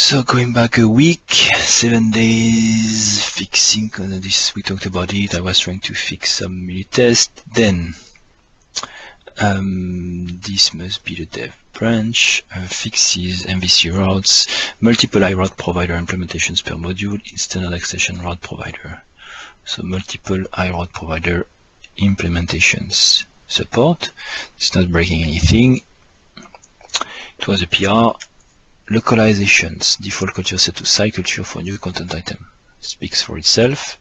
So going back a week, 7 days fixing this, we talked about it. I was trying to fix some unit test. Then this must be the dev branch, fixes MVC routes, multiple IRouteProvider implementations per module in StandardExtensionRouteProvider. So multiple IRouteProvider implementations support. It's not breaking anything. It was a PR. Localizations, default culture set to site culture for new content item. Speaks for itself.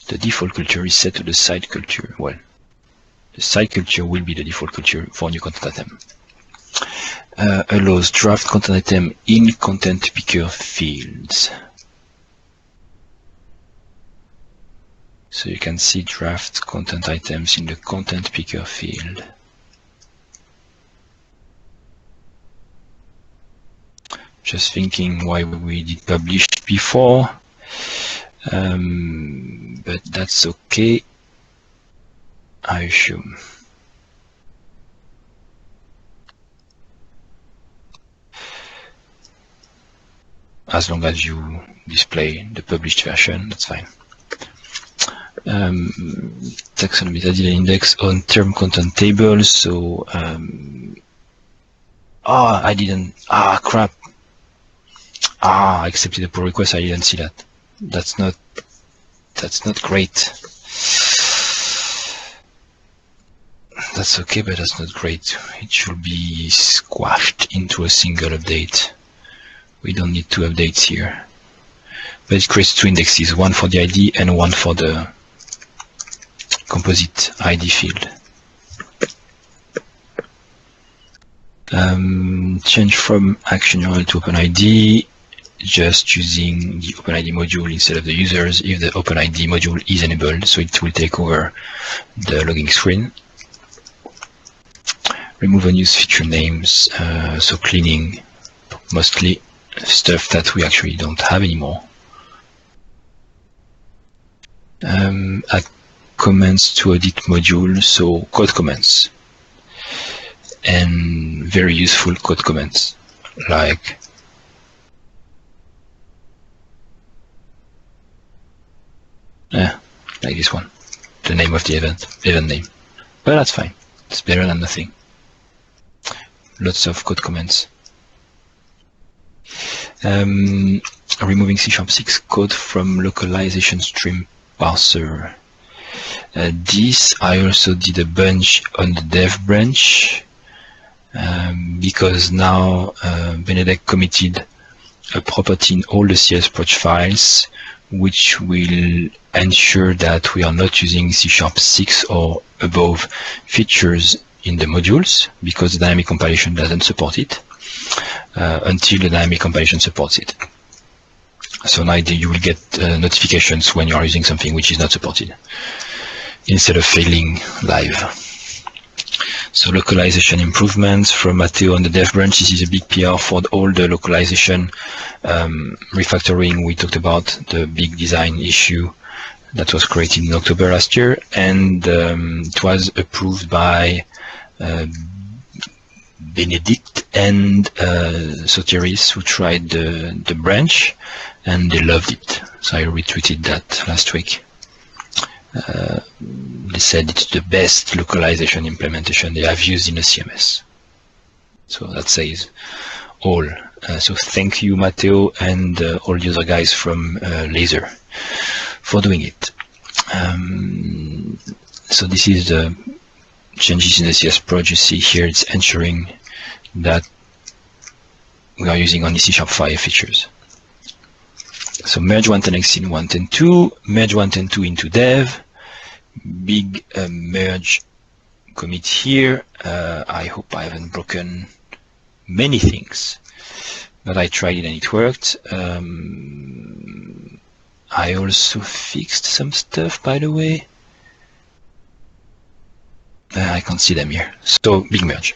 The default culture is set to the site culture. Well, the site culture will be the default culture for new content item. Allows draft content item in content picker fields. So you can see draft content items in the content picker field. Just thinking why we did publish before, but that's okay, I assume. As long as you display the published version, that's fine. Taxonomies added an index on term content tables, so I didn't, crap. I accepted the pull request. I didn't see that. That's not great. That's okay, but that's not great. It should be squashed into a single update. We don't need two updates here. But it creates two indexes, one for the ID and one for the composite ID field. Change from action URL to openID. Just using the openID module instead of the users if the openID module is enabled, so it will take over the logging screen. Remove unused feature names, so cleaning mostly stuff that we actually don't have anymore. Add comments to audit module, so code comments, and very useful code comments like this one, the name of the event name. But that's fine. It's better than nothing. Lots of code comments. Removing C#6 code from LocalizationStreamParser. This I also did a bunch on the dev branch because now Benedek committed a property in all the csproj files, which will ensure that we are not using C#6 or above features in the modules, because the dynamic compilation doesn't support it until the dynamic compilation supports it. So now you will get notifications when you are using something which is not supported, instead of failing live. So localization improvements from Matteo on the dev branch. This is a big PR for all the localization refactoring. We talked about the big design issue that was created in October last year, and it was approved by Benedict and Sotiris, who tried the branch, and they loved it. So I retweeted that last week. They said it's the best localization implementation they have used in a CMS. So that says all. So thank you, Matteo, and all the other guys from Laser for doing it. So this is the changes in the csproj. You see here, it's ensuring that we are using only C#5 features. So merge 110x in 110.2, merge 110.2 into dev. Big merge commit here. I hope I haven't broken many things, but I tried it and it worked. I also fixed some stuff, by the way. I can't see them here. So big merge.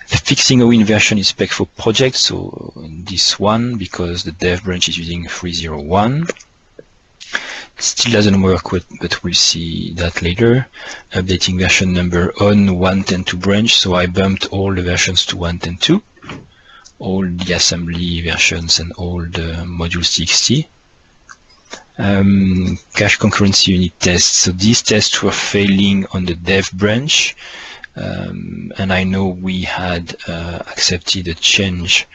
Fixing Owin version is specflow project, so this one, because the dev branch is using 3.0.1. Still doesn't work, but we'll see that later. Updating version number on 1.10.2 branch, so I bumped all the versions to 1.10.2. all the assembly versions and all the modules.txt. Cache concurrency unit tests. So these tests were failing on the dev branch, and I know we had accepted a change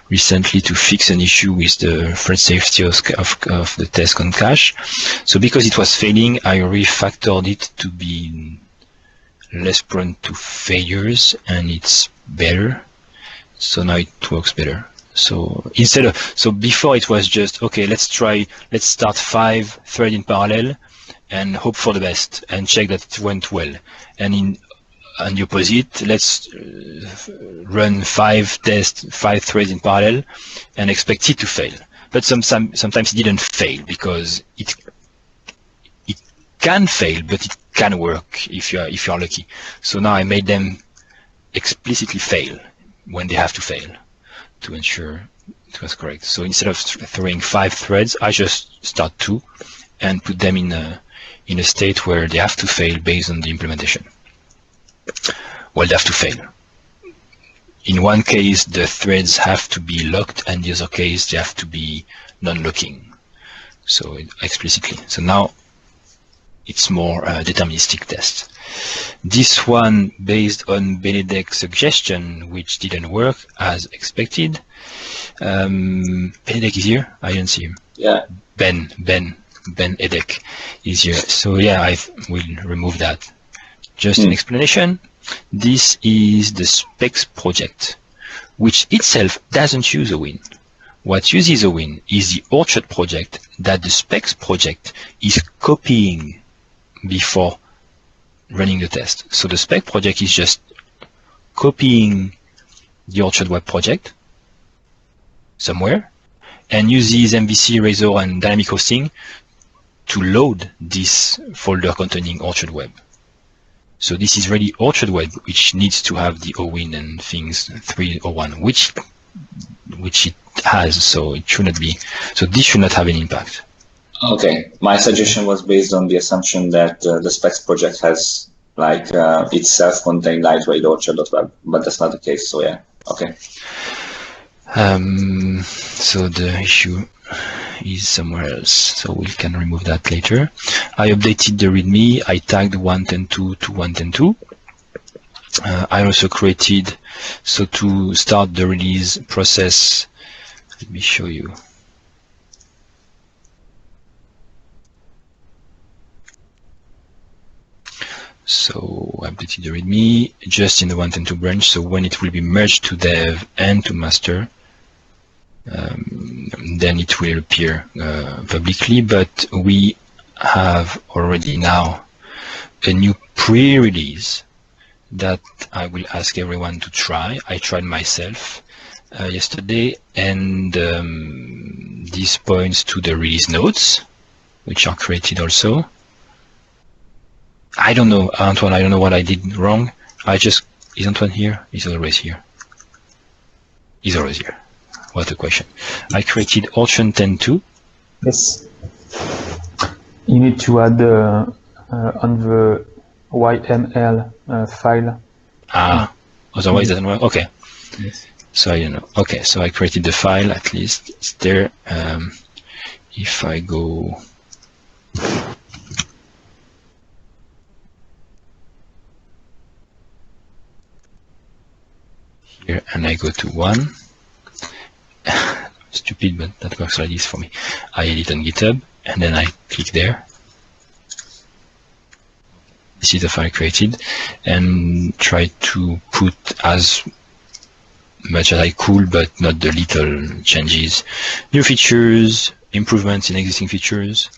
recently to fix an issue with the thread safety of the test on cache. So because it was failing, I refactored it to be less prone to failures, and it's better. So now it works better. So before it was just, okay, let's start 5 threads in parallel and hope for the best and check that it went well. And on the opposite, let's run 5 threads in parallel and expect it to fail. But sometimes it didn't fail because it can fail, but it can work if you are lucky. So now I made them explicitly fail when they have to fail, to ensure it was correct. So instead of throwing 5 threads, I just start 2 and put them in a state where they have to fail based on the implementation. Well, they have to fail. In one case, the threads have to be locked, and the other case, they have to be non-locking. So explicitly. So now it's more deterministic test. This one based on Benedict's suggestion, which didn't work as expected. Benedict is here? I didn't see him. Yeah. Ben Edek is here. So yeah, I will remove that. Just an explanation. This is the specs project, which itself doesn't use Owin. What uses Owin is the Orchard project that the specs project is copying before running the test. So the spec project is just copying the Orchard web project somewhere and uses MVC, Razor, and dynamic hosting to load this folder containing Orchard web. So this is really Orchard web, which needs to have the Owin and things 301, which it has, so it should not be. So this should not have any impact. Okay, my suggestion was based on the assumption that the specs project has its self-contained lightweight Orchard.web, but that's not the case. So yeah, okay. So the issue is somewhere else, so we can remove that later. I updated the README. I tagged 1.10.2 to 1.10.2. I also created, so to start the release process, let me show you. So I updated the README just in the 1.10.2 branch, so when it will be merged to dev and to master, then it will appear publicly, but we have already now a new pre-release that I will ask everyone to try. I tried myself yesterday, and this points to the release notes, which are created also. I don't know, Antoine, I don't know what I did wrong. Is Antoine here? He's always here. He's always here. What a question. I created Orchard.10.2. Yes. You need to add on the YML file. Otherwise it doesn't work? Okay. Yes. So I don't know. Okay, so I created the file, at least it's there. If I go here and I go to 1, stupid, but that works like this for me. I edit on GitHub and then I click there. This is the file created, and try to put as much as I could, but not the little changes. New features, improvements in existing features,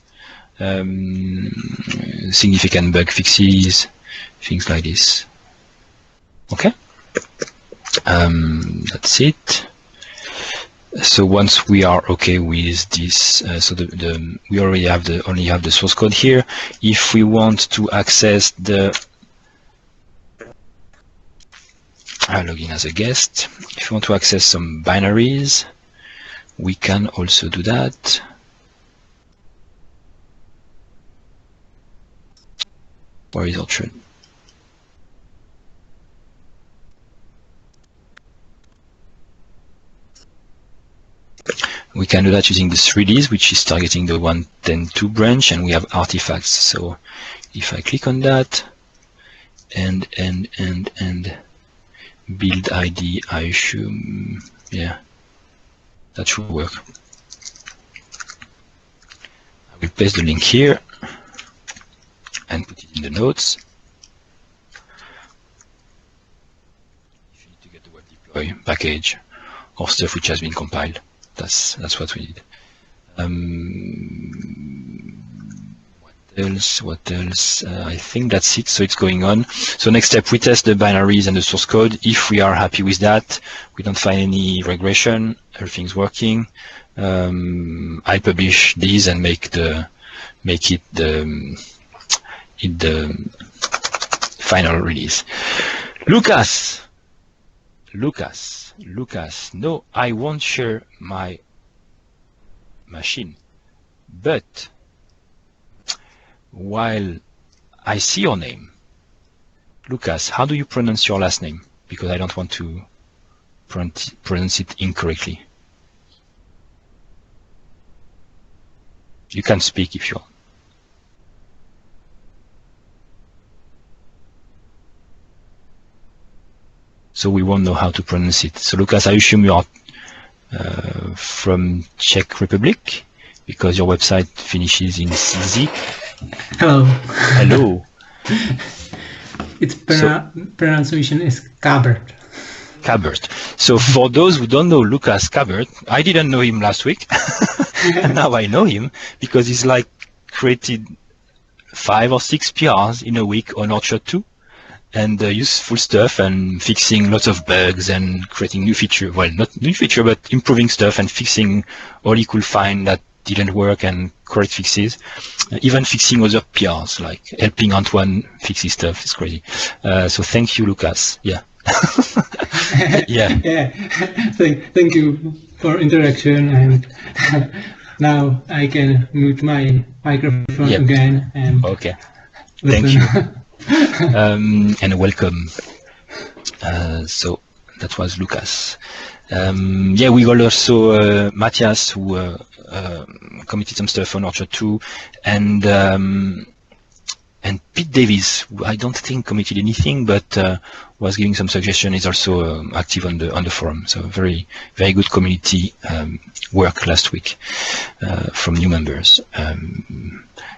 significant bug fixes, things like this. Okay, that's it. So once we are okay with this, so we already have only have the source code here. If we want to access the I log in as a guest. If you want to access some binaries, we can also do that. Where is Orchard? We can do that using the 3Ds, which is targeting the 1.10.2 branch, and we have artifacts. So if I click on that and build ID, I assume, yeah, that should work. I will paste the link here and put it in the notes. If you need to get the web deploy package or stuff which has been compiled, that's what we need. What else? I think that's it. So it's going on. So next step, we test the binaries and the source code. If we are happy with that, we don't find any regression, everything's working, I publish these and make it the final release. Lucas, no, I won't share my machine, but while I see your name, Lucas, how do you pronounce your last name? Because I don't want to pronounce it incorrectly. You can speak if you want. So we won't know how to pronounce it. So Lucas, I assume you are from Czech Republic, because your website finishes in CZ. Hello. Hello. Its pronunciation is Kabert. Kabert. So for those who don't know Lucas Kabert, I didn't know him last week. And now I know him because he's like created 5 or 6 PRs in a week on Orchard 2. And useful stuff and fixing lots of bugs and creating new feature. Well, not new feature, but improving stuff and fixing all he could find that didn't work and correct fixes. Even fixing other PRs, like helping Antoine fix his stuff. It's crazy. So thank you, Lucas. Yeah. Yeah. Yeah. Thank you for interaction. And now I can mute my microphone again. And okay. Listen. Thank you. And welcome. So that was Lucas. Yeah, we got also Matthias, who committed some stuff on Orchard 2, and Pete Davies, who I don't think committed anything, but was giving some suggestion. Is also active on the forum. So very good community work last week from new members.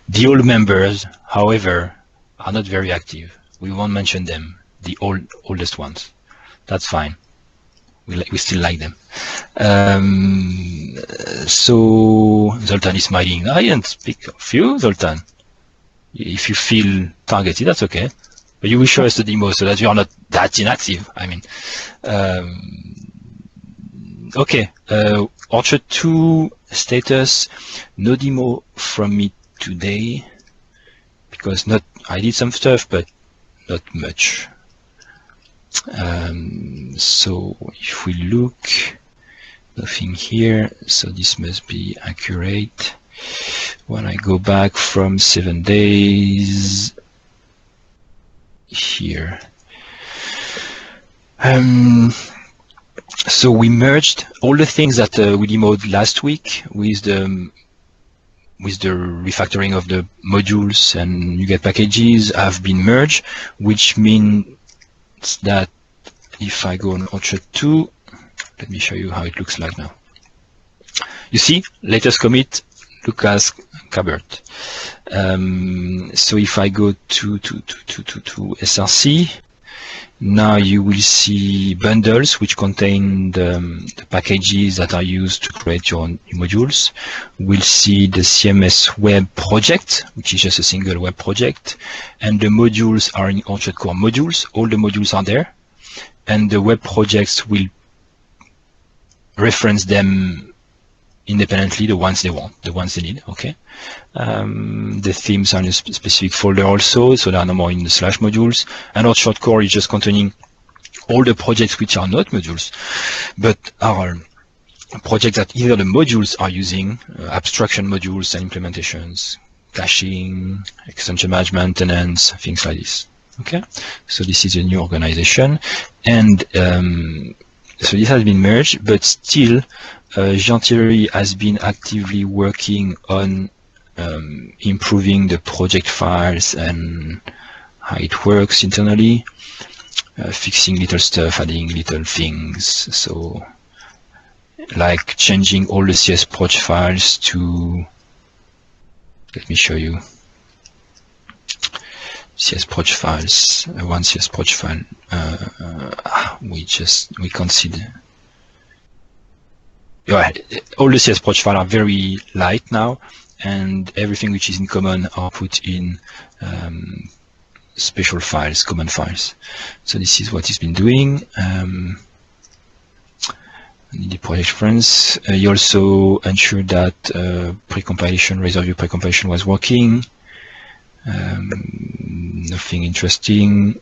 The old members, however, are not very active. We won't mention them. The oldest ones. That's fine. We still like them. So Zoltan is smiling. I didn't speak of you, Zoltan. If you feel targeted, that's okay. But you will show us the demo so that you are not that inactive. I mean, okay. Orchard 2 status. No demo from me today because I did some stuff, but not much. So if we look, nothing here, so this must be accurate. When I go back from 7 days here, so we merged all the things that we demoed last week with the refactoring of the modules and NuGet packages have been merged, which means that if I go on Orchard 2, let me show you how it looks like now. You see, latest commit, Lucas Kabert. So if I go to SRC, now you will see bundles which contain the packages that are used to create your new modules. We'll see the CMS web project, which is just a single web project, and the modules are in Orchard core modules. All the modules are there, and the web projects will reference them independently, the ones they want, the ones they need. Okay. The themes are in a specific folder also, so they are no more in the / modules. And Orchard core is just containing all the projects which are not modules, but are projects that either the modules are using, abstraction modules and implementations, caching, extension management, maintenance, things like this. Okay. So this is a new organization, and so this has been merged, but still Jean-Thierry has been actively working on improving the project files and how it works internally, fixing little stuff, adding little things. So, like changing all the csproj files to, let me show you, csproj files, one csproj file, we can't see all the csproj files are very light now, and everything which is in common are put in special files, common files. So this is what he's been doing. The project friends. He also ensured that pre-compilation, reserve view pre-compilation was working. Nothing interesting.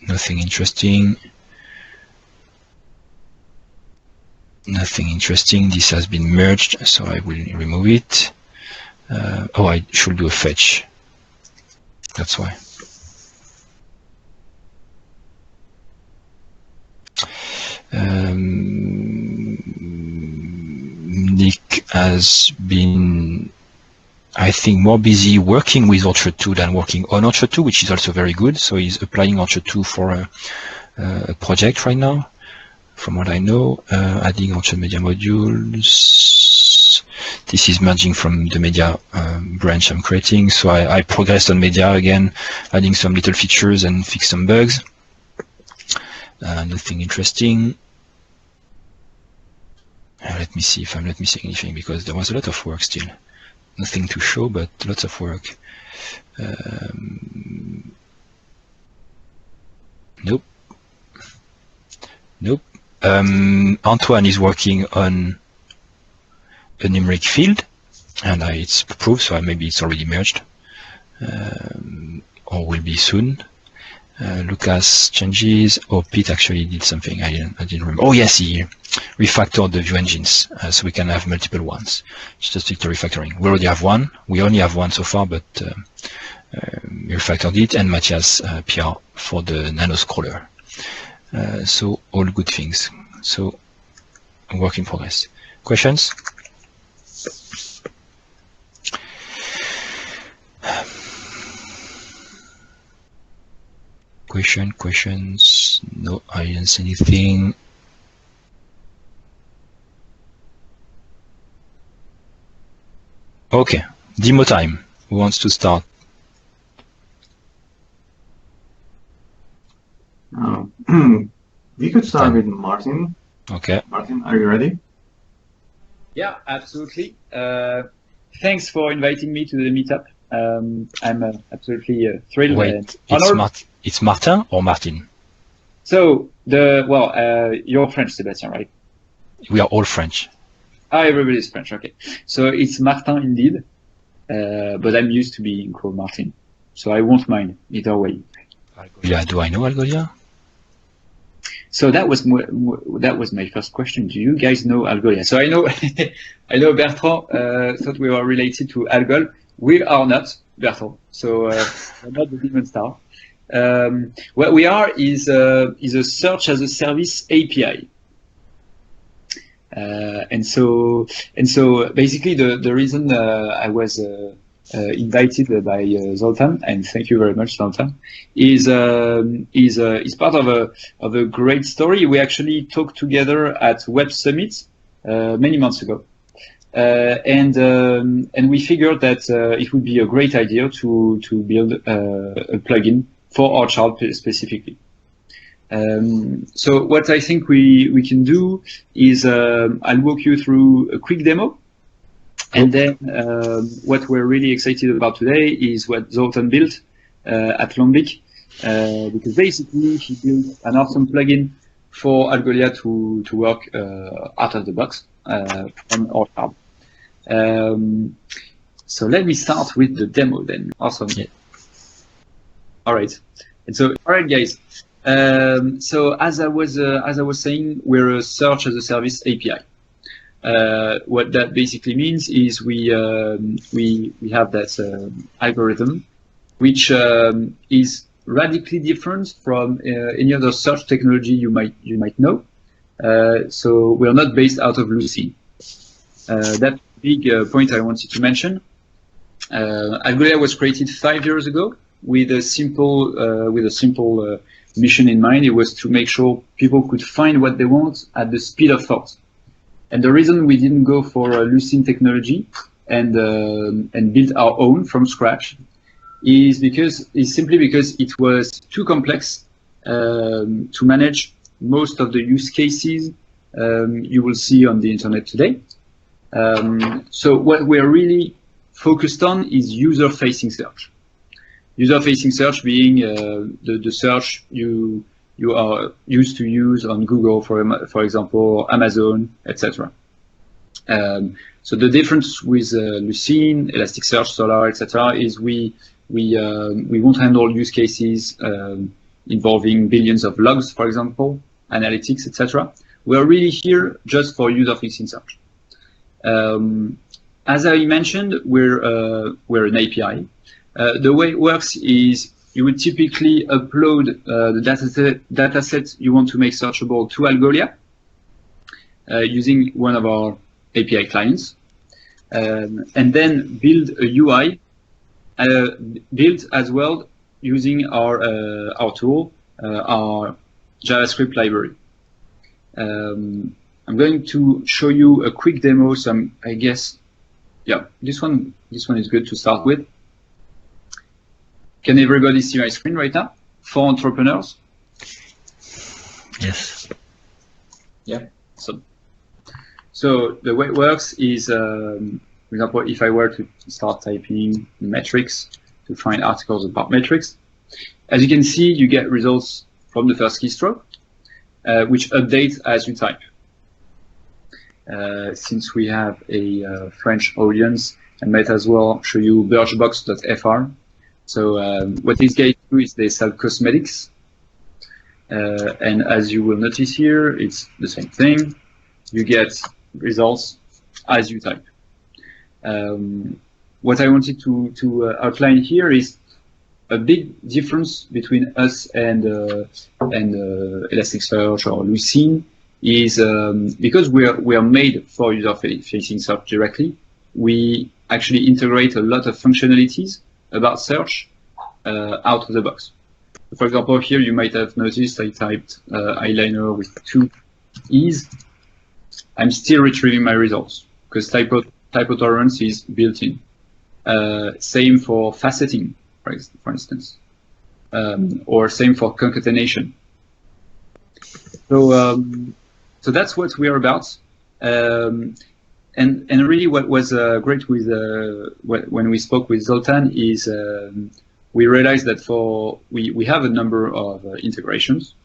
Nothing interesting. Nothing interesting. This has been merged, so I will remove it. Oh, I should do a fetch. That's why. Nick has been, I think, more busy working with Orchard 2 than working on Orchard 2, which is also very good. So he's applying Orchard 2 for a project right now, from what I know, adding Orchard.Media modules. This is merging from the media branch I'm creating. So I progressed on media again, adding some little features and fix some bugs. Nothing interesting. Let me see if I'm not missing anything, because there was a lot of work still. Nothing to show, but lots of work. Nope. Nope. Antoine is working on a numeric field, and it's approved, so maybe it's already merged, or will be soon. Lucas changes. Oh, Pete actually did something. I didn't remember. Oh yes, he refactored the view engines, so we can have multiple ones. Just stick to refactoring. We already have one. We only have one so far, but we refactored it. And Matthias PR for the Nanoscroller. So all good things. So work in progress. Questions? Questions? No, I didn't see anything. Okay, demo time. Who wants to start? We could start with Martin. Okay. Martin, are you ready? Yeah, absolutely. Thanks for inviting me to the meetup. I'm absolutely thrilled. Wait, honored. It's Martin or Martin? So you're French, Sebastian, right? We are all French. Ah, everybody's French. Okay, so it's Martin indeed, but I'm used to being called Martin, so I won't mind either way. Yeah, do I know Algolia? So that was my first question. Do you guys know Algolia? So I know I know Bertrand thought we were related to Algol. We are not, Bertrand. So we're not the Demon Star. What we are is a search as a service API. And so basically the reason I was invited by Zoltan, and thank you very much, Zoltan, is part of a great story. We actually talked together at Web Summit many months ago, and we figured that it would be a great idea to build a plugin for Orchard specifically. So what I think we can do is I'll walk you through a quick demo, and then what we're really excited about today is what Zoltan built at Lombic, because basically he built an awesome plugin for Algolia to work out of the box on Orchard. So let me start with the demo then. Awesome. Yeah. All right. And so, all right, guys. So as I was saying, we're a search as a service API. What that basically means is we have that algorithm, which is radically different from any other search technology you might know. So we are not based out of Lucene. That big point I wanted to mention. Algolia was created 5 years ago with a simple mission in mind. It was to make sure people could find what they want at the speed of thought. And the reason we didn't go for Lucene technology and build our own from scratch is simply because it was too complex to manage most of the use cases you will see on the internet today. So what we're really focused on is user-facing search. User-facing search being the search you are used to use on Google, for example, Amazon, etc. So the difference with Lucene, Elasticsearch, Solr, etc. is we won't handle use cases involving billions of logs, for example, analytics, etc. We are really here just for user-facing search. As I mentioned, we're an API. The way it works is you would typically upload the dataset you want to make searchable to Algolia using one of our API clients, and then build a UI built as well using our tool, our JavaScript library. I'm going to show you a quick demo. So I guess, yeah, this one is good to start with. Can everybody see my screen right now? For entrepreneurs? Yes. Yeah. So the way it works is, for example, if I were to start typing metrics to find articles about metrics, as you can see, you get results from the first keystroke, which update as you type. Since we have a French audience, I might as well show you birchbox.fr. So what these guys do is they sell cosmetics. And as you will notice here, it's the same thing. You get results as you type. What I wanted to outline here is a big difference between us and Elasticsearch or Lucene is because we are made for user-facing search directly. We actually integrate a lot of functionalities about search out of the box. For example, here you might have noticed I typed eyeliner with 2 E's. I'm still retrieving my results because typo tolerance is built in. Same for faceting, for instance, or same for concatenation. So that's what we are about. And really what was great with when we spoke with Zoltan is we realized that we have a number of integrations,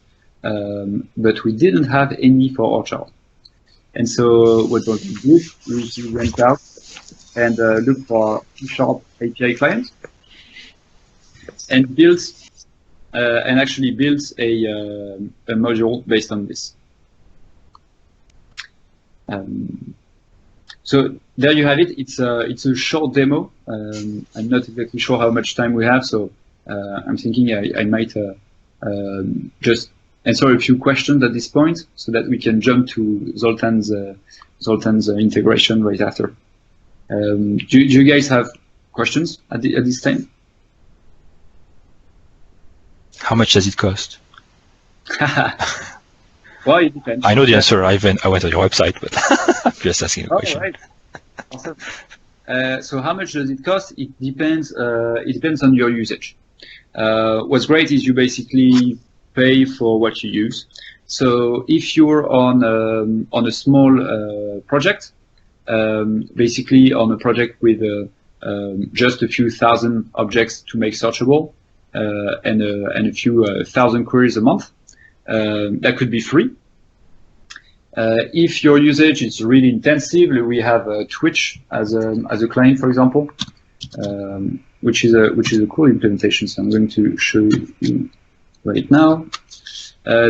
but we didn't have any for Orchard. And so what we did is we went out and looked for C# API clients and actually built a module based on this. So there you have it. It's a short demo. I'm not exactly sure how much time we have, so I'm thinking I might just answer a few questions at this point, so that we can jump to Zoltan's integration right after. Do you guys have questions at this time? How much does it cost? Well, it depends. I know the answer. I went on your website, but I'm just asking a question. Right. Awesome. So how much does it cost? It depends. It depends on your usage. What's great is you basically pay for what you use. So if you're on a small project, basically on a project with just a few thousand objects to make searchable and a few thousand queries a month, that could be free. If your usage is really intensive, we have Twitch as a client, for example, which is a cool implementation. So I'm going to show you right now.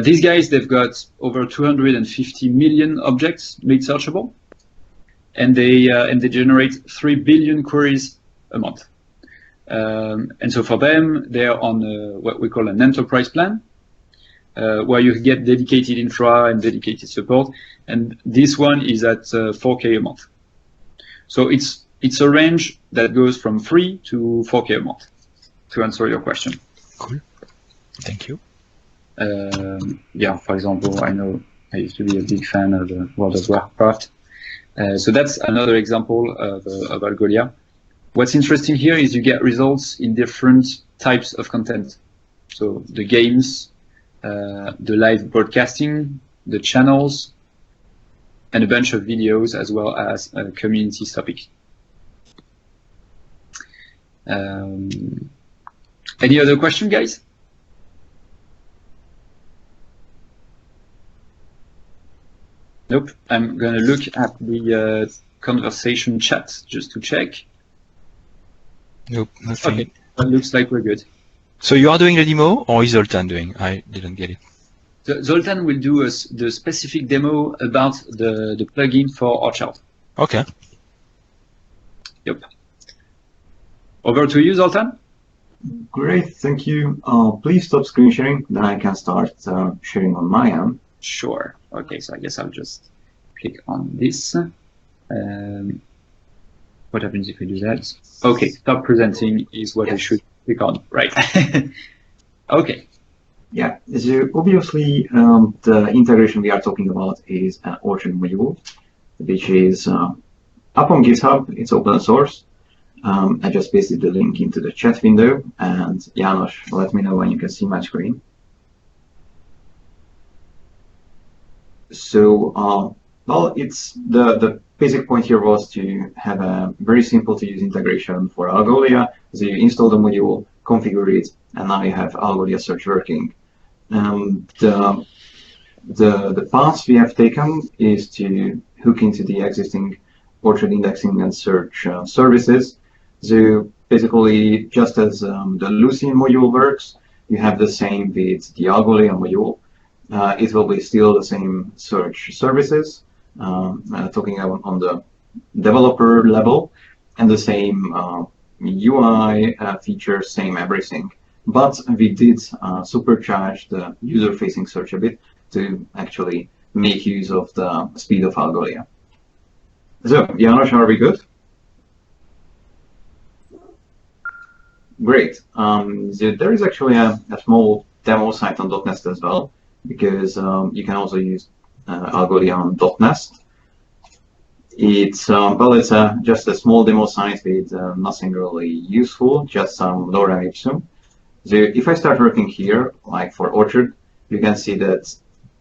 These guys, they've got over 250 million objects made searchable, and they generate 3 billion queries a month. And so for them, they're on what we call an enterprise plan. where you get dedicated infra and dedicated support. And this one is at 4K a month. So it's a range that goes from 3 to 4K a month, to answer your question. Cool. Thank you. Yeah, for example, I know I used to be a big fan of World of Warcraft. So that's another example of Algolia. What's interesting here is you get results in different types of content. So the games, the live broadcasting, the channels, and a bunch of videos, as well as community topics. Any other question, guys? Nope. I'm going to look at the conversation chat just to check. Nope, nothing. Okay, that looks like we're good. So you are doing the demo, or is Zoltan doing? I didn't get it. Zoltan will do the specific demo about the plugin for Orchard. Okay. Yep. Over to you, Zoltan. Great, thank you. Please stop screen sharing, then I can start sharing on my end. Sure. Okay, so I guess I'll just click on this. What happens if I do that? Okay, stop presenting is what I should click on, right? Okay. Yeah, so obviously the integration we are talking about is an Orchard module, which is up on GitHub. It's open source. I just pasted the link into the chat window, and János, let me know when you can see my screen. So, well, it's the basic point here was to have a very simple to use integration for Algolia. So you install the module, configure it, and now you have Algolia search working. The path we have taken is to hook into the existing Orchard indexing and search services. So basically, just as the Lucene module works, you have the same with the Algolia module. It will be still the same search services, talking about on the developer level, and the same UI features, same everything. But we did supercharge the user-facing search a bit to actually make use of the speed of Algolia. So, János, are we good? Great. So there is actually a small demo site on .nest as well, because you can also use Algolia on .nest. It's well, it's just a small demo site with nothing really useful, just some lorem ipsum. So if I start working here, like for Orchard, you can see that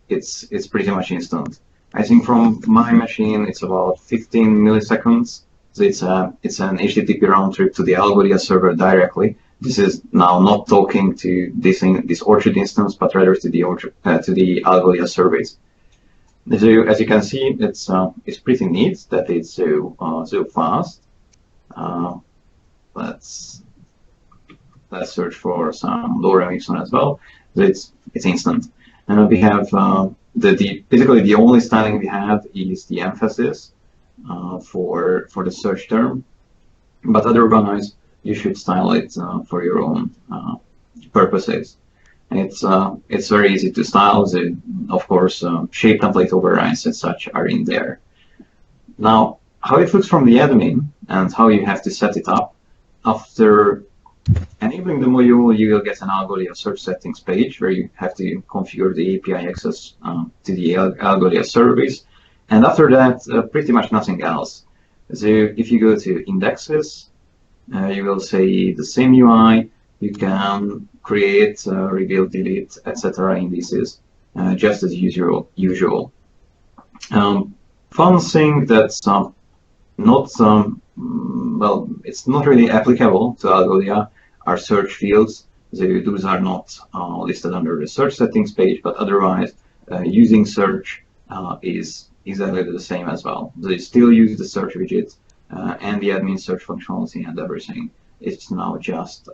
it's pretty much instant. I think from my machine it's about 15 milliseconds. So it's an HTTP round trip to the Algolia server directly. This is now not talking to this Orchard instance, but rather to the Algolia service. So as you can see, it's pretty neat that it's so fast. Let's search for some lorem ipsum as well. So it's instant, and we have basically the only styling we have is the emphasis for the search term, but otherwise you should style it for your own purposes. And it's very easy to style. So of course, shape template overrides and such are in there. Now, how it looks from the admin and how you have to set it up. After enabling the module, you will get an Algolia search settings page where you have to configure the API access to the Algolia service. And after that, pretty much nothing else. So if you go to indexes, you will see the same UI. You can create, rebuild, delete, etc. indices, just as usual. Fun thing that's not well, it's not really applicable to Algolia are search fields. So those are not listed under the search settings page, but otherwise, using search is exactly the same as well. They still use the search widget and the admin search functionality and everything. It's now just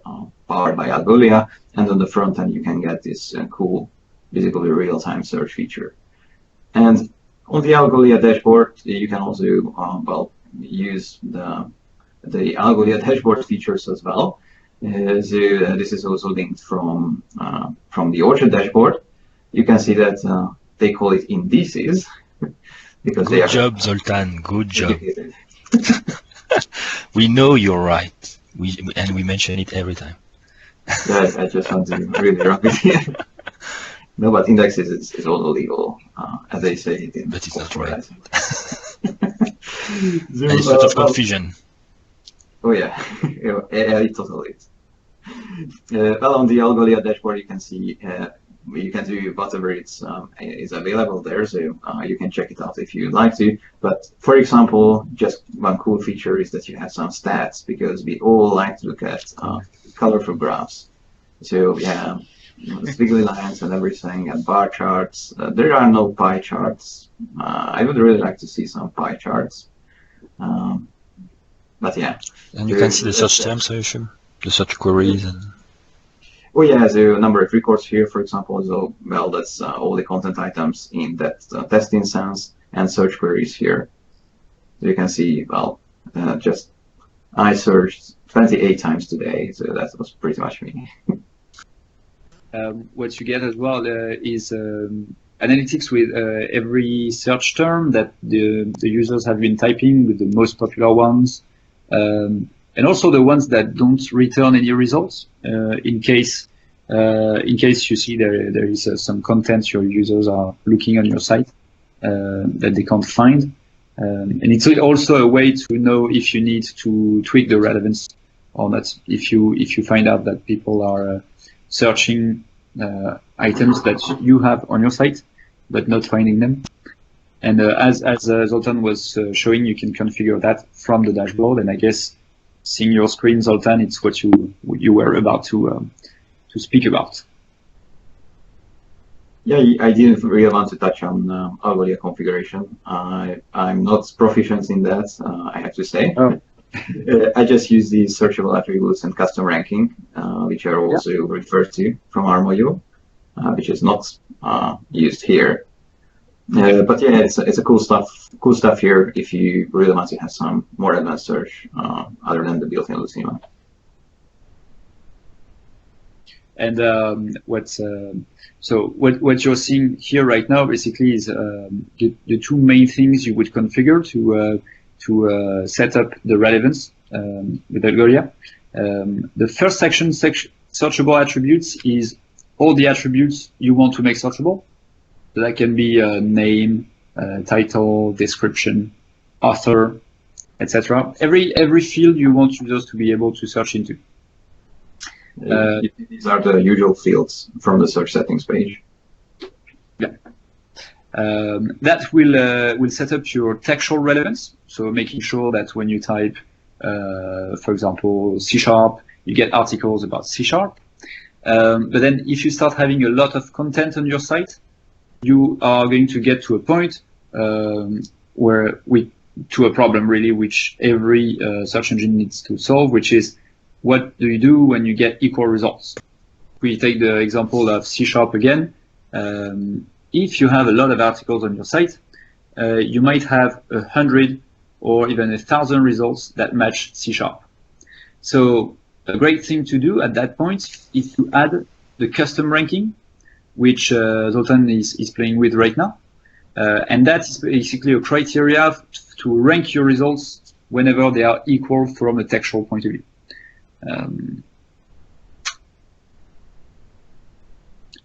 powered by Algolia, and on the front end you can get this cool, basically real-time search feature. And on the Algolia dashboard, you can also well, use the Algolia dashboard features as well. So this is also linked from the Orchard dashboard. you can see that they call it indices because they are. Good job, Zoltan. Good job. Educated. We know you're right. And we mention it every time. Yeah, I just want to really wrong with you. No, but indexes is also legal, as they say. But it's not right. So, And it's a lot of confusion. Oh yeah, yeah, it totally is. Well, on the Algolia dashboard, you can see you can do whatever is available there, so you can check it out if you'd like to. But for example, just one cool feature is that you have some stats, because we all like to look at colorful graphs. So we have squiggly lines and everything, and bar charts. There are no pie charts. I would really like to see some pie charts. But yeah. And you can see the search terms, I assume? The search queries and... Oh yeah, the number of records here, for example, so, well, that's all the content items in that test instance, and search queries here. So you can see, well, just I searched 28 times today, so that was pretty much me. What you get as well is analytics with every search term that the users have been typing, with the most popular ones, and also the ones that don't return any results. In case you see there is some content your users are looking on your site that they can't find, and it's also a way to know if you need to tweak the relevance or not. If you find out that people are searching items that you have on your site but not finding them, and as Zoltan was showing, you can configure that from the dashboard. And I guess, seeing your screen, Zoltan, it's what you were about to speak about. Yeah, I didn't really want to touch on Algolia configuration. I'm not proficient in that, I have to say. Oh. I just use the searchable attributes and custom ranking, which are also referred to from our module, which is not used here. But yeah, it's a cool stuff here if you really want to have some more advanced search other than the built-in Lucene one. And what you're seeing here right now basically is the two main things you would configure to set up the relevance with Algolia. The first section, searchable attributes, is all the attributes you want to make searchable. So that can be name, title, description, author, etc. Every field you want users to be able to search into. These are the usual fields from the search settings page. Yeah. That will set up your textual relevance. So making sure that when you type, for example, C#, you get articles about C#. But then if you start having a lot of content on your site, you are going to get to a point to a problem really, which every search engine needs to solve, which is, what do you do when you get equal results? We take the example of C# again. If you have a lot of articles on your site, you might have 100 or even 1,000 results that match C#. So a great thing to do at that point is to add the custom ranking, which Zoltan is playing with right now. And that is basically a criteria to rank your results whenever they are equal from a textual point of view.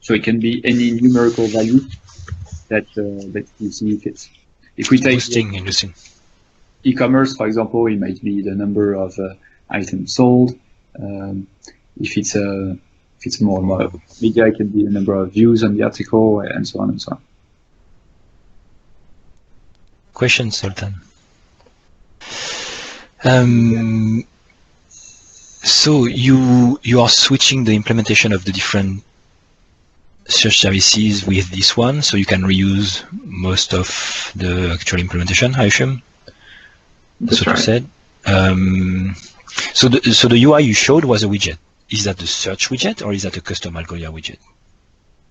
So it can be any numerical value that you see fits. If we take e-commerce, for example, it might be the number of items sold. If it's more media, it can be the number of views on the article, and so on and so on. Question, Sultan. So you are switching the implementation of the different search services with this one, so you can reuse most of the actual implementation, I assume? That's what you said. So the UI you showed was a widget. Is that the search widget or is that a custom Algolia widget?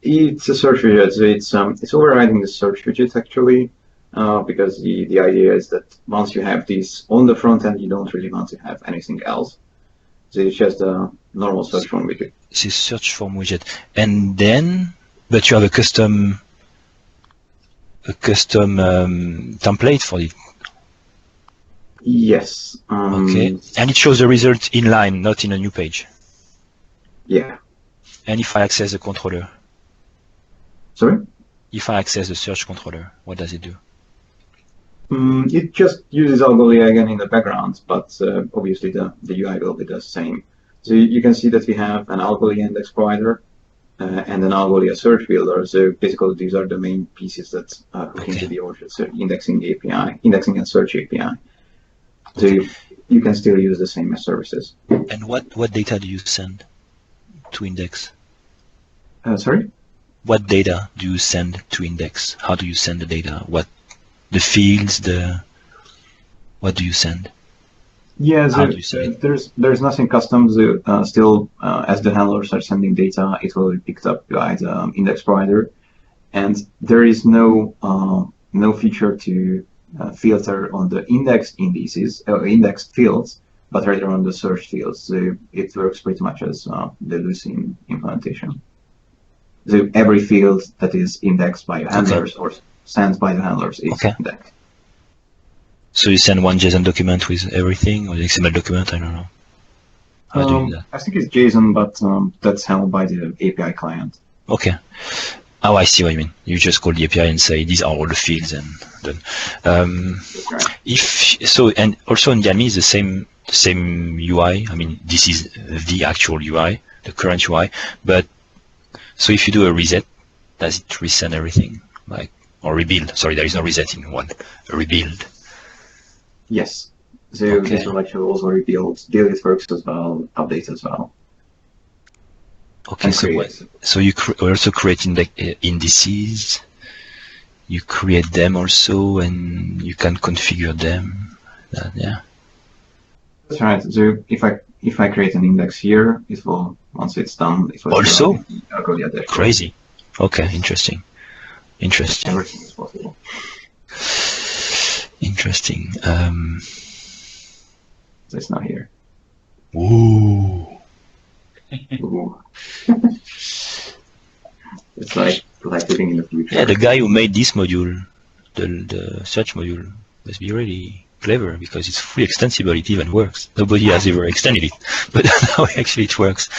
It's a search widget. So it's overriding the search widget actually, because the idea is that once you have these on the front end, you don't really want to have anything else. So it's just a normal search form widget. It's a search form widget, and then But you have a custom template for it. Yes. Okay, and it shows the result inline, not in a new page. Yeah. And if I access the controller, Sorry? if I access the search controller, what does it do? It just uses Algolia again in the background, but obviously the UI will be the same. So you can see that we have an Algolia index provider and an Algolia search builder. So basically, these are the main pieces that hook into the Orchard indexing API, indexing and search API. So you can still use the same as services. And what data do you send to index? Sorry? What data do you send to index? How do you send the data? What the fields? What do you send? Yeah, How do you send it? there's nothing custom. So, still, as the handlers are sending data, it will be picked up by the index provider, and there is no feature to filter on the indexed indices or indexed fields, but rather on the search fields. So it works pretty much as the Lucene implementation. So every field that is indexed by the handlers or sent by the handlers is indexed. So you send one JSON document with everything, or the XML document? I don't know. How do you do that? I think it's JSON, but that's held by the API client. Okay. Oh, I see what you mean. You just call the API and say these are all the fields, and then and also in Yami is the same UI. I mean, this is the actual UI, the current UI. But so if you do a reset, does it resend everything, or rebuild? Sorry, there is no reset in one. A rebuild. Yes. So this will actually also rebuild, delete works as well, update as well. Okay, so you also create indices. You create them also, and you can configure them. Yeah. That's right. So if I create an index here, it will, once it's done, it will also go the other. Crazy. Okay, interesting. Everything is possible. Interesting. So it's not here. Ooh. Ooh. It's like living in the future. Yeah, the guy who made this module, the search module, must be really clever, because it's fully extensible. It even works. Nobody has ever extended it, but now actually it works.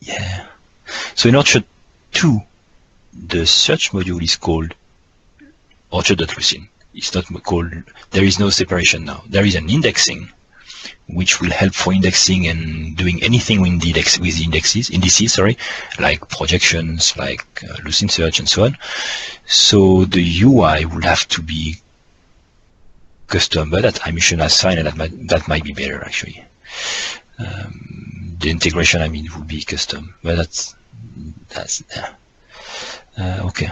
Yeah. So in Orchard 2, the search module is called Orchard.Lucene. It's not called. There is no separation now. There is an indexing, which will help for indexing and doing anything with indices, like projections, like Lucene search and so on. So the UI will have to be custom, but that I should assign, and that might be better actually. The integration, would be custom, but that's okay.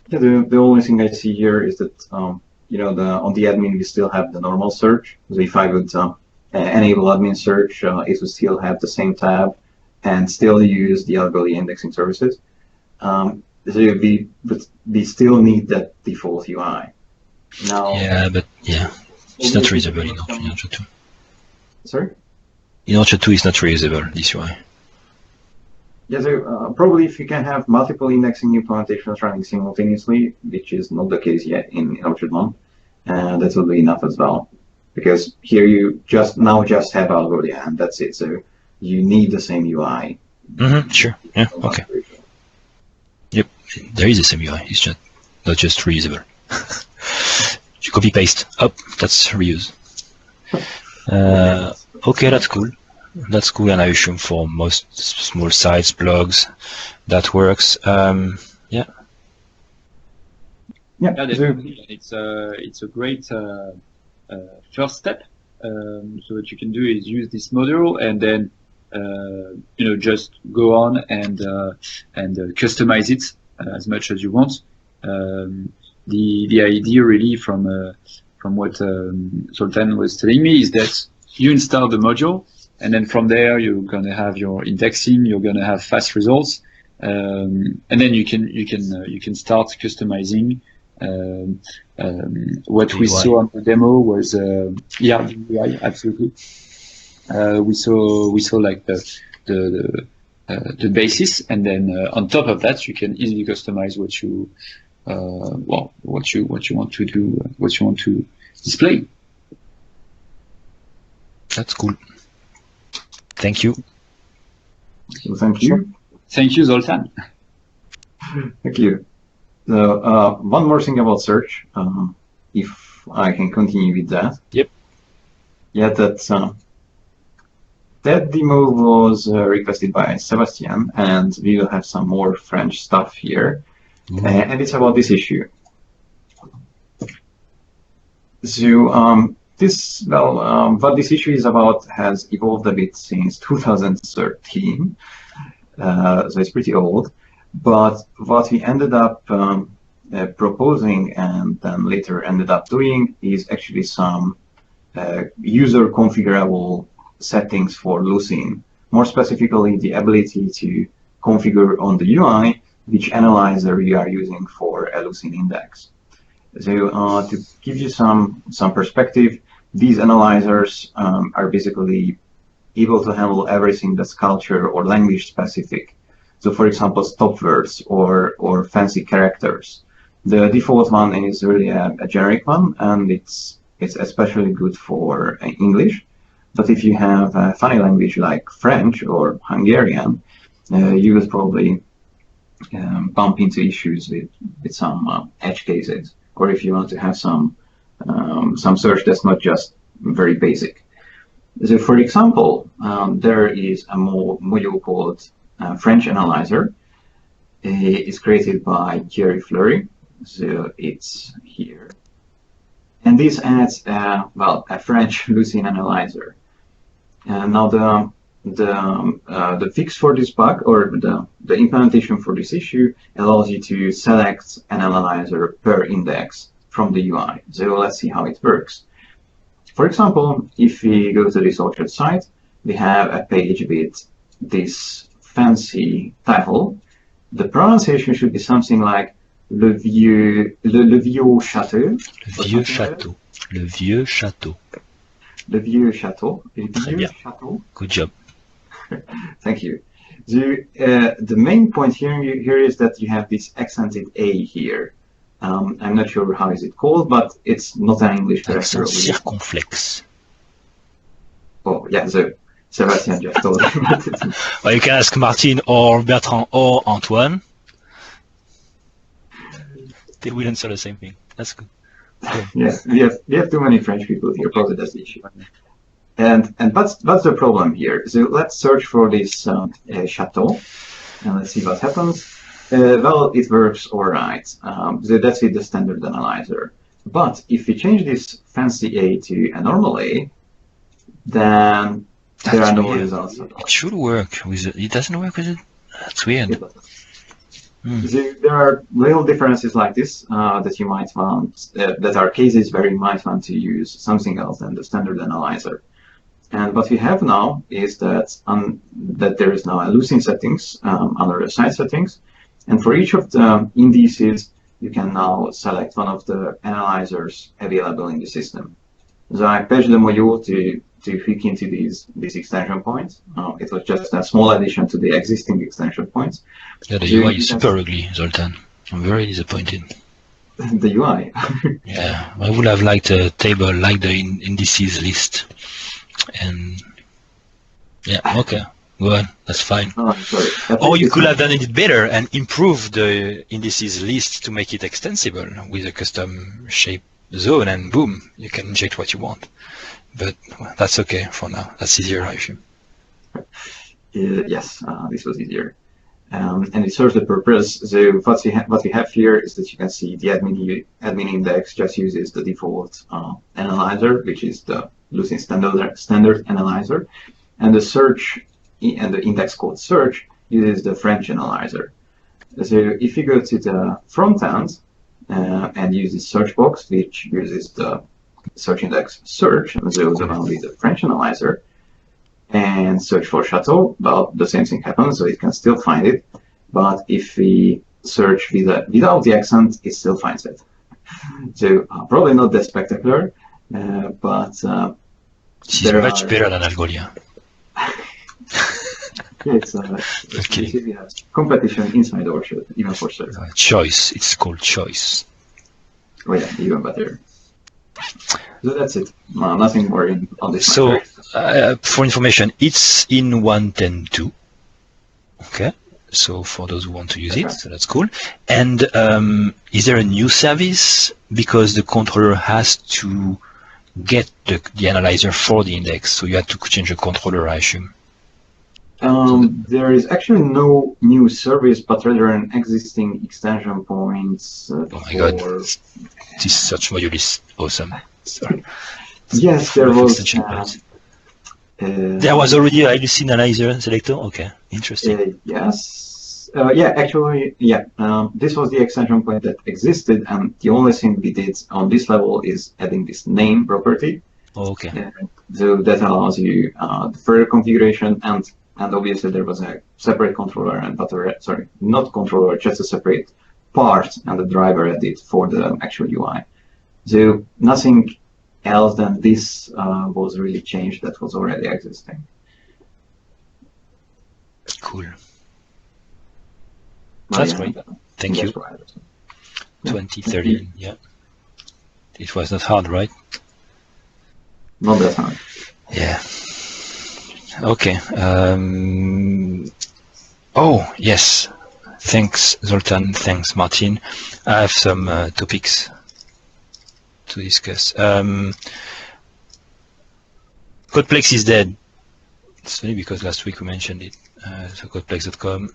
Yeah, the only thing I see here is that on the admin we still have the normal search. So if I would enable admin search, it would still have the same tab and still use the Algolia indexing services. So we still need that default UI. Now. Yeah, but it's not reusable in Orchard 2. Sorry? In Orchard 2, it's not reusable, this UI. Yeah, so probably if you can have multiple indexing implementations running simultaneously, which is not the case yet in Orchard 1, that will be enough as well. Because here you just have Algolia, and that's it. So you need the same UI. Sure. Yeah. Okay. Yep. There is the same UI. It's just not just reusable. You copy paste. That's reuse. Okay, that's cool. That's cool, and I assume for most small sites, blogs, that works. Yeah. Definitely. It's a great first step. So what you can do is use this module, and then just go on and customize it as much as you want. The idea really from what Sultan was telling me is that you install the module, and then from there you're gonna have your indexing, you're gonna have fast results, and then you can start customizing. What we saw on the demo was the UI, absolutely. We saw like the the basis, and then on top of that, you can easily customize what you what you want to do, what you want to display. That's cool. Thank you. So thank you. Thank you, Zoltan. Thank you. So one more thing about search, if I can continue with that. Yep. Yeah, that demo was requested by Sebastian, and we will have some more French stuff here. And it's about this issue. So what this issue is about has evolved a bit since 2013, so it's pretty old. But what we ended up proposing and then later ended up doing is actually some user configurable settings for Lucene. More specifically, the ability to configure on the UI which analyzer you are using for a Lucene index. So to give you some perspective, these analyzers are basically able to handle everything that's culture or language specific. So for example, stop words or fancy characters. The default one is really a generic one, and it's especially good for English. But if you have a funny language like French or Hungarian, you will probably bump into issues with some edge cases, or if you want to have some search that's not just very basic. So for example, there is a module called French Analyzer. It's created by Thierry Fleury, so it's here. And this adds a French Lucene analyzer. Now the fix for this bug, or the implementation for this issue, allows you to select an analyzer per index from the UI. So let's see how it works. For example, if we go to this Orchard site, we have a page with this fancy title. The pronunciation should be something like le vieux château. Le vieux château. Le vieux château. Le vieux château. Le vieux château. Good job. Thank you. The main point here is that you have this accented A here. I'm not sure how is it called, but it's not an English character. Accent circonflexe. Oh, yeah, so Sebastian just told me about it. Well, you can ask Martin or Bertrand or Antoine. They will answer the same thing. That's good. Cool. Yes, we have too many French people here. Probably that's the issue. And what's the problem here? So let's search for this chateau, and let's see what happens. Well, it works all right. So that's with the standard analyzer. But if we change this fancy A to a normal A, then there are no results at all. It should work with it. It doesn't work with it. That's weird. So there are little differences like this that you might want, that are cases where you might want to use something else than the standard analyzer. And what we have now is that there is now a Lucene settings under the site settings. And for each of the indices, you can now select one of the analyzers available in the system. So I patched the module to hook into these extension points. It was just a small addition to the existing extension points. Yeah, the UI is super ugly, Zoltan. I'm very disappointed. The UI? Yeah, I would have liked a table like the indices list. And yeah, okay, go on, that's fine. Oh, sorry. Or you could have done it better and improved the indices list to make it extensible with a custom shape zone, and boom, you can inject what you want. But well, that's okay for now. That's easier, I assume. Yes, this was easier. And it serves the purpose. So what we have here is that you can see the admin index just uses the default analyzer, which is the Lucene standard analyzer, and the search and the index called search uses the French analyzer. So if you go to the front end and use the search box, which uses the search index search, and so only the French analyzer, and search for chateau, well, the same thing happens, so it can still find it. But if we search without the accent, it still finds it. So probably not that spectacular, but this is much better than Algolia. Yeah, it's Okay. competition inside Orchard, even for search. Choice. It's called choice. Oh yeah, even better. So that's it. No, nothing more on this. So for information, it's in 1.10.2. Okay. So for those who want to use it, so that's cool. And is there a new service? Because the controller has to get the analyzer for the index, so you have to change the controller, I assume. There is actually no new service, but rather an existing extension points. Oh my god, this such module is awesome. Sorry. Yes, there was. There was already a Lucene analyzer selector. Okay, interesting. Yes. Yeah, actually, yeah. This was the extension point that existed, and the only thing we did on this level is adding this name property. Oh, okay. So that allows you the further configuration, and obviously there was a separate controller and sorry, not controller, just a separate part and the driver edit for the actual UI. So nothing else than this was really changed that was already existing. Cool. That's great. Thank you. 2013, yeah. It was not hard, right? Not that hard. Yeah. Okay. Oh, yes. Thanks, Zoltan. Thanks, Martin. I have some topics to discuss. Codeplex is dead. It's funny because last week we mentioned it. So codeplex.com.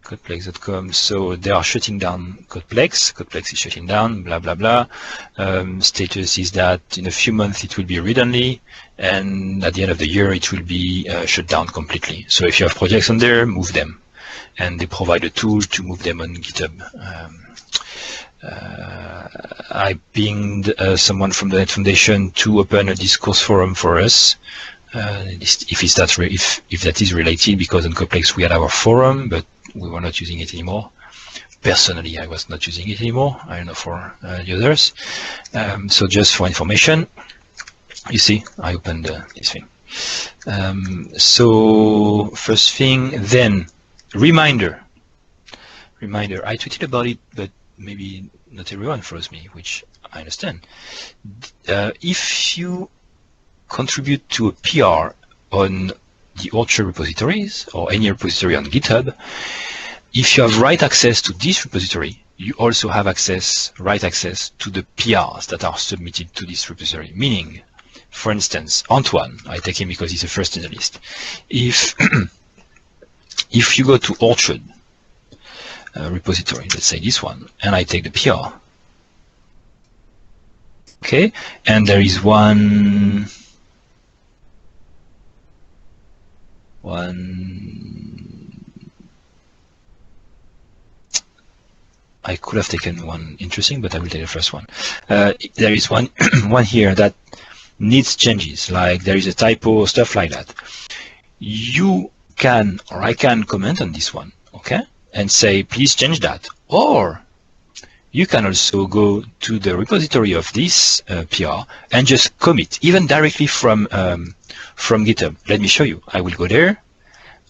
Codeplex.com. So they are shutting down Codeplex. Codeplex is shutting down, blah, blah, blah. Status is that in a few months it will be read-only, and at the end of the year it will be shut down completely. So if you have projects on there, move them. And they provide a tool to move them on GitHub. I pinged someone from the Net Foundation to open a discourse forum for us. If that is related, because on Codeplex we had our forum, but we were not using it anymore. Personally, I was not using it anymore. I don't know for the others. So just for information, you see, I opened this thing. So first thing, then reminder. I tweeted about it, but maybe not everyone follows me, which I understand. If you contribute to a PR on the Orchard repositories or any repository on GitHub, if you have write access to this repository, you also have write access to the PRs that are submitted to this repository. Meaning, for instance, Antoine, I take him because he's the first in the list. If you go to Orchard repository, let's say this one, and I take the PR, okay, and there is one I could have taken one interesting, but I will take the first one. There is one one here that needs changes, like there is a typo, stuff like that. You can, or I can comment on this one, okay, and say, please change that. Or you can also go to the repository of this PR and just commit, even directly from GitHub. Let me show you. I will go there.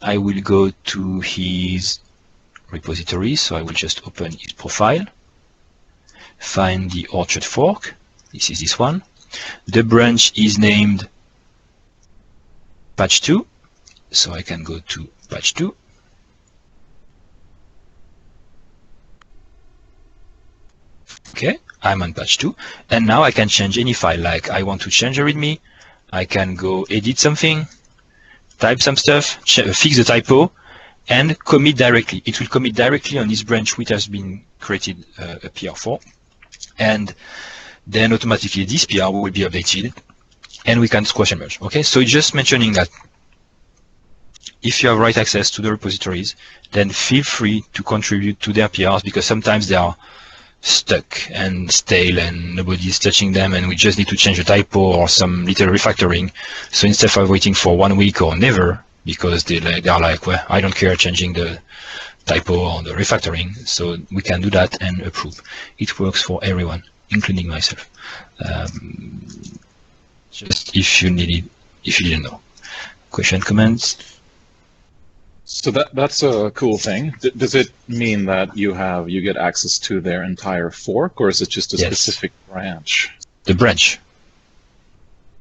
I will go to his repository, so I will just open his profile, find the Orchard fork. This is this one. The branch is named patch 2, so I can go to patch 2. Okay, I'm on patch 2, and now I can change any file. Like I want to change a README, I can go edit something, type some stuff, fix the typo, and commit directly. It will commit directly on this branch which has been created a PR for, and then automatically this PR will be updated, and we can squash and merge. Okay, so it's just mentioning that if you have write access to the repositories, then feel free to contribute to their PRs, because sometimes they are stuck and stale and nobody is touching them, and we just need to change a typo or some little refactoring. So instead of waiting for 1 week or never, because they are like, well, I don't care changing the typo or the refactoring, so we can do that and approve. It works for everyone, including myself. Just if you need it, if you didn't know. Question, comments? So that's a cool thing. Does it mean that you get access to their entire fork, or is it just a specific branch? The branch.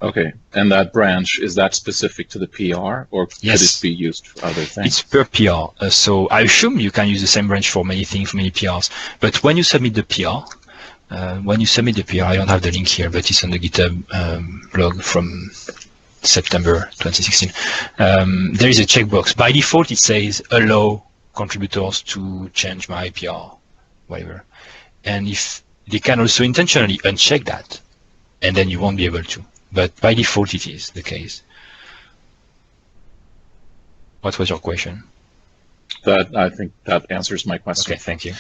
Okay, and that branch, is that specific to the PR, or could it be used for other things? It's per PR. So I assume you can use the same branch for many things, for many PRs. But when you submit the PR, I don't have the link here, but it's on the GitHub blog from September 2016. There is a checkbox. By default, it says allow contributors to change my PR, whatever. And if they can also intentionally uncheck that, and then you won't be able to. But by default, it is the case. What was your question? I think that answers my question. Okay, thank you.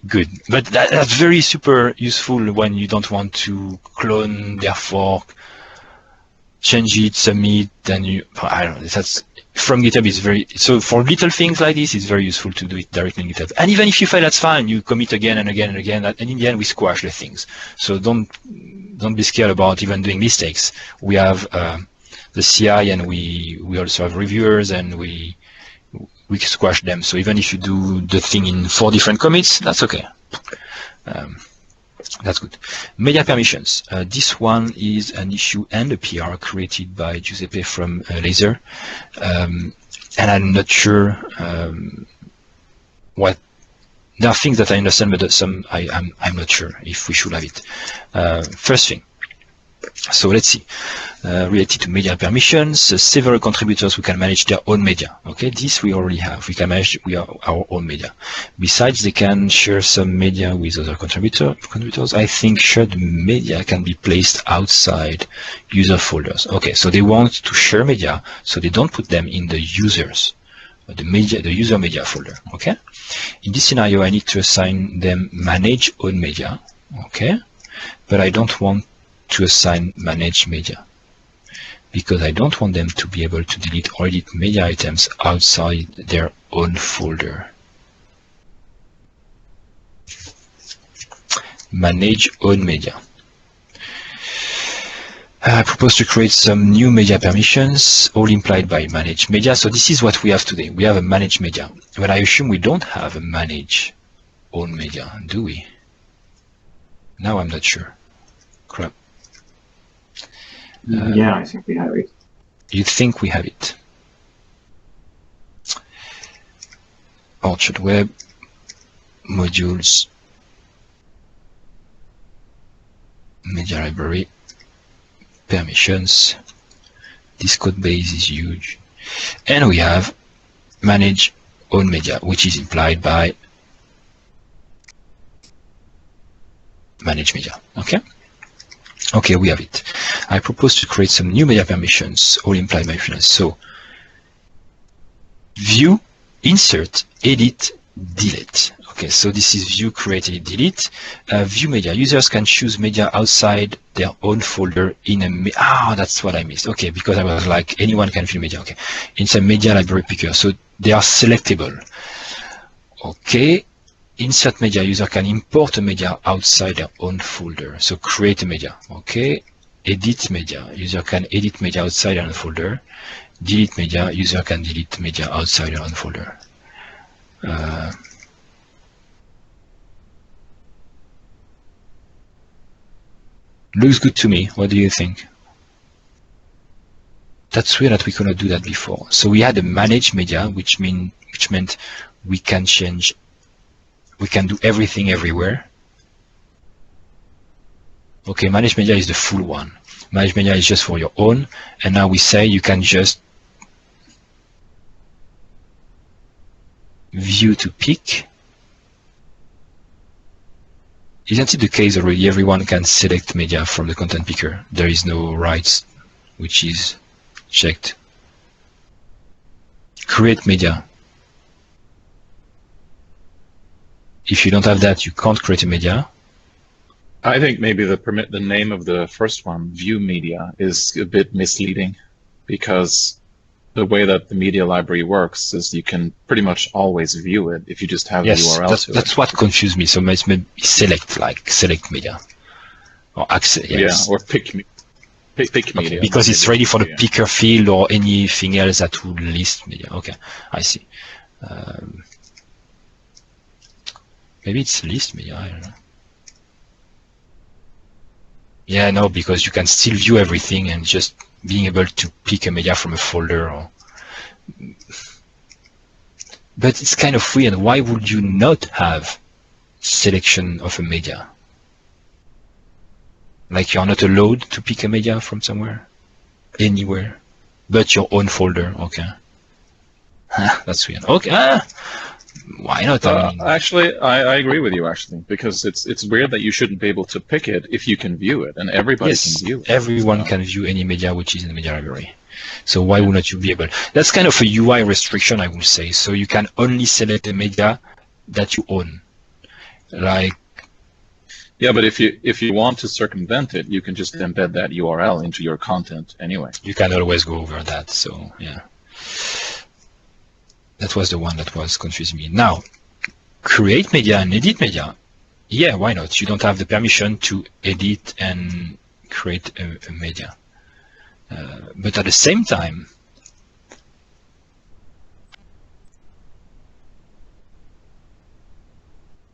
Good, but that's very super useful when you don't want to clone their fork, change it, submit, then I don't know, that's from GitHub is very, so for little things like this, it's very useful to do it directly in GitHub. And even if you fail, that's fine, you commit again and again and again, and in the end we squash the things. So don't be scared about even doing mistakes. We have the CI, and we also have reviewers, and we squash them. So even if you do the thing in 4 different commits, that's okay. That's good. Media permissions. This one is an issue and a PR created by Giuseppe from Laser. And I'm not sure what. There are things that I understand, but some I'm not sure if we should have it. First thing. So let's see. Related to media permissions, several contributors who can manage their own media. Okay, this we already have. We can manage our own media. Besides, they can share some media with other contributors. I think shared media can be placed outside user folders. Okay, so they want to share media, so they don't put them in the users, the user media folder. Okay. In this scenario, I need to assign them manage own media. Okay, but I don't want to assign manage media, because I don't want them to be able to delete or edit media items outside their own folder. Manage own media. I propose to create some new media permissions, all implied by manage media. So this is what we have today. We have a manage media, but I assume we don't have a manage own media, do we? Now I'm not sure. Crap. Yeah, I think we have it. You think we have it? Orchard Web Modules Media Library Permissions. This code base is huge, and we have manage own media, which is implied by manage media. Okay, we have it. I propose to create some new media permissions, all implied by permissions. So, view, insert, edit, delete. Okay, so this is view, create, edit, delete. View media. Users can choose media outside their own folder in a. That's what I missed. Okay, because I was like, anyone can view media. Okay, it's a media library picker, so they are selectable. Okay. Insert media, user can import a media outside their own folder. So create a media, okay. Edit media, user can edit media outside their own folder. Delete media, user can delete media outside their own folder. Looks good to me. What do you think? That's weird that we could not do that before. So we had a manage media, which meant we can change. We can do everything everywhere. Okay, manage media is the full one. Manage media is just for your own. And now we say you can just view to pick. Isn't it the case already? Everyone can select media from the content picker. There is no rights, which is checked. Create media. If you don't have that, you can't create a media. I think maybe the name of the first one, view media, is a bit misleading, because the way that the media library works is you can pretty much always view it if you just have the URL to it. That's what confused me. So maybe select media or access. Yes. Yeah, or pick Pick media. Okay, because it's ready for the picker field or anything else that would list media. Okay, I see. Maybe it's list media, I don't know. Yeah, no, because you can still view everything and just being able to pick a media from a folder. But it's kind of weird. Why would you not have selection of a media? Like you're not allowed to pick a media from somewhere, anywhere, but your own folder. Okay, that's weird. Okay, why not? Actually, I agree with you. Actually, because it's weird that you shouldn't be able to pick it if you can view it, and everybody can view it. Everyone can view any media which is in the media library. So why would not you be able? That's kind of a UI restriction, I would say. So you can only select the media that you own, like. Yeah, but if you want to circumvent it, you can just embed that URL into your content anyway. You can always go over that. So yeah, that was the one that was confusing me. Now, create media and edit media. Yeah, why not? You don't have the permission to edit and create a media, but at the same time.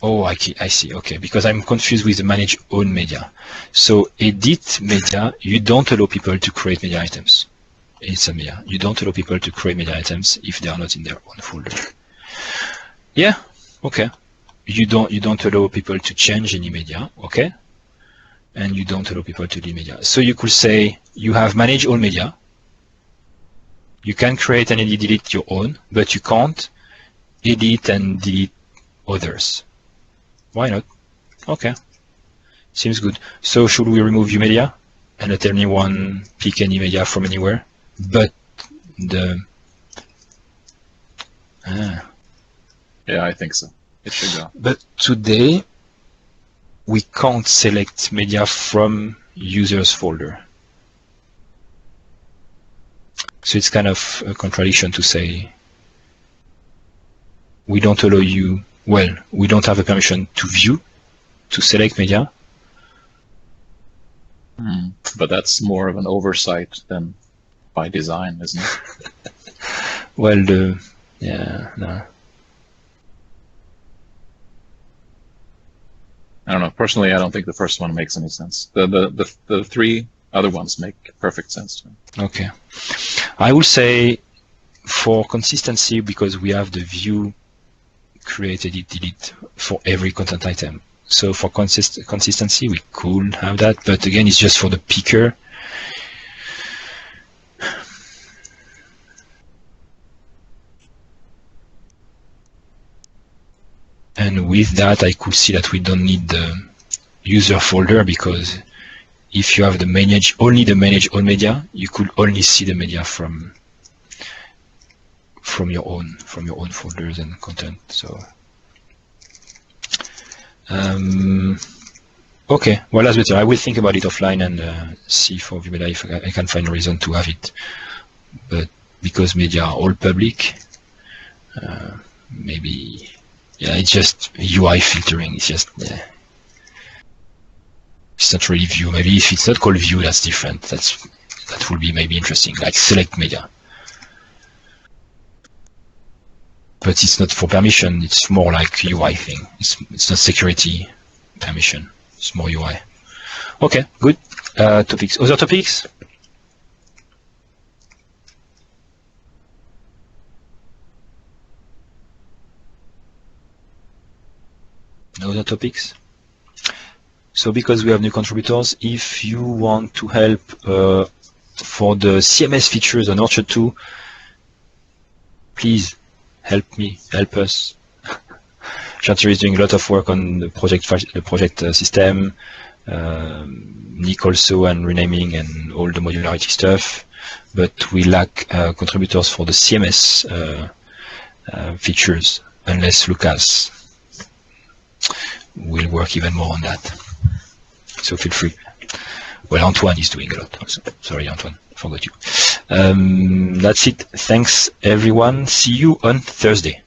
Oh, I see. Okay, because I'm confused with the manage own media. So edit media, you don't allow people to create media items. It's a media. You don't allow people to create media items if they are not in their own folder. Yeah. Okay. You don't allow people to change any media. Okay. And you don't allow people to delete media. So you could say you have manage all media. You can create and edit, delete your own, but you can't edit and delete others. Why not? Okay, seems good. So should we remove view media and let anyone pick any media from anywhere? But the yeah, I think so. It should go. But today we can't select media from users folder. So it's kind of a contradiction to say we don't allow you. Well, we don't have a permission to view, to select media. But that's more of an oversight than by design, isn't it? Well, yeah, no. I don't know. Personally, I don't think the first one makes any sense. The three other ones make perfect sense to me. Okay. I will say for consistency, because we have the view create, edit, delete for every content item. So for consistency, we could have that, but again, it's just for the picker. And with that, I could see that we don't need the user folder, because if you have the only the manage all media, you could only see the media from your own folders and content. So okay, well, that's better. I will think about it offline and see for ViewMedia if I can find a reason to have it. But because media are all public, maybe, yeah, it's just UI filtering. It's just, yeah, it's not really view. Maybe if it's not called view, that's different. That would be maybe interesting, like select media. But it's not for permission, it's more like UI thing. It's not security permission, it's more UI. Okay, good. Topics. Other topics? No other topics? So because we have new contributors, if you want to help for the CMS features on Orchard 2, please help us. Chantier is doing a lot of work on the project system, Nick also, and renaming and all the modularity stuff, but we lack contributors for the CMS features, unless Lucas will work even more on that. So feel free. Well, Antoine is doing a lot also. Sorry, Antoine, forgot you. That's it. Thanks, everyone. See you on Thursday.